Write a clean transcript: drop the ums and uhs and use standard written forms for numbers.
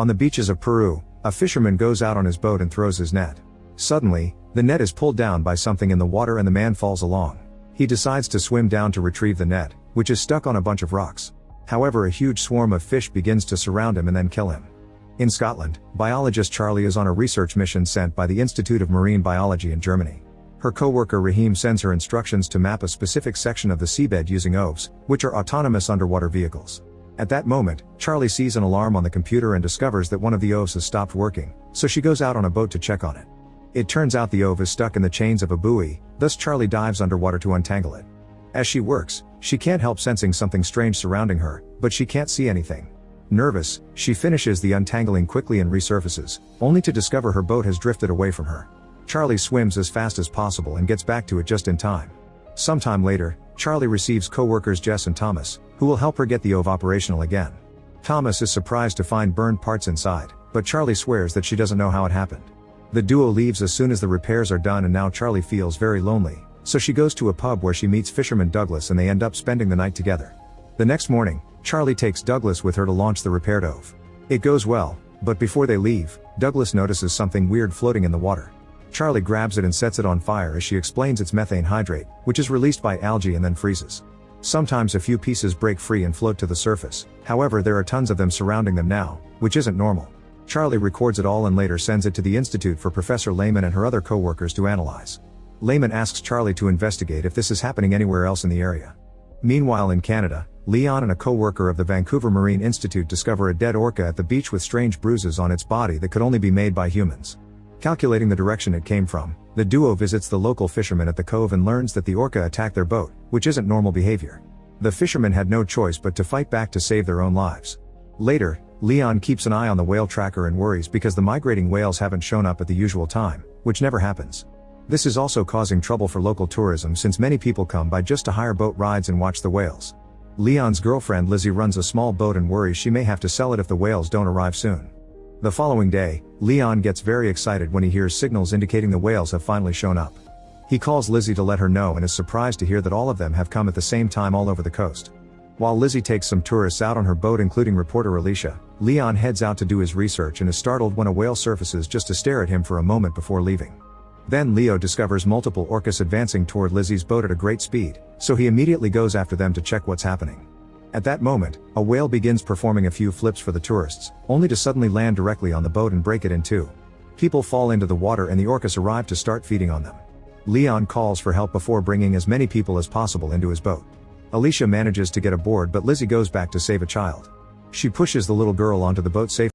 On the beaches of Peru, a fisherman goes out on his boat and throws his net. Suddenly, the net is pulled down by something in the water and the man falls along. He decides to swim down to retrieve the net, which is stuck on a bunch of rocks. However, a huge swarm of fish begins to surround him and then kill him. In Scotland, biologist Charlie is on a research mission sent by the Institute of Marine Biology in Germany. Her co-worker Rahim sends her instructions to map a specific section of the seabed using OVs, which are autonomous underwater vehicles. At that moment, Charlie sees an alarm on the computer and discovers that one of the OVs has stopped working, so she goes out on a boat to check on it. It turns out the OV is stuck in the chains of a buoy, thus Charlie dives underwater to untangle it. As she works, she can't help sensing something strange surrounding her, but she can't see anything. Nervous, she finishes the untangling quickly and resurfaces, only to discover her boat has drifted away from her. Charlie swims as fast as possible and gets back to it just in time. Sometime later, Charlie receives co-workers Jess and Thomas, who will help her get the OV operational again. Thomas is surprised to find burned parts inside, but Charlie swears that she doesn't know how it happened. The duo leaves as soon as the repairs are done and now Charlie feels very lonely, so she goes to a pub where she meets fisherman Douglas and they end up spending the night together. The next morning, Charlie takes Douglas with her to launch the repaired OV. It goes well, but before they leave, Douglas notices something weird floating in the water. Charlie grabs it and sets it on fire as she explains it's methane hydrate, which is released by algae and then freezes. Sometimes a few pieces break free and float to the surface, however there are tons of them surrounding them now, which isn't normal. Charlie records it all and later sends it to the Institute for Professor Lehman and her other co-workers to analyze. Lehman asks Charlie to investigate if this is happening anywhere else in the area. Meanwhile in Canada, Leon and a co-worker of the Vancouver Marine Institute discover a dead orca at the beach with strange bruises on its body that could only be made by humans. Calculating the direction it came from, the duo visits the local fishermen at the cove and learns that the orca attacked their boat, which isn't normal behavior. The fishermen had no choice but to fight back to save their own lives. Later, Leon keeps an eye on the whale tracker and worries because the migrating whales haven't shown up at the usual time, which never happens. This is also causing trouble for local tourism since many people come by just to hire boat rides and watch the whales. Leon's girlfriend Lizzie runs a small boat and worries she may have to sell it if the whales don't arrive soon. The following day, Leon gets very excited when he hears signals indicating the whales have finally shown up. He calls Lizzie to let her know and is surprised to hear that all of them have come at the same time all over the coast. While Lizzie takes some tourists out on her boat including reporter Alicia, Leon heads out to do his research and is startled when a whale surfaces just to stare at him for a moment before leaving. Then Leo discovers multiple orcas advancing toward Lizzie's boat at a great speed, so he immediately goes after them to check what's happening. At that moment, a whale begins performing a few flips for the tourists, only to suddenly land directly on the boat and break it in two. People fall into the water and the orcas arrive to start feeding on them. Leon calls for help before bringing as many people as possible into his boat. Alicia manages to get aboard but Lizzie goes back to save a child. She pushes the little girl onto the boat safely.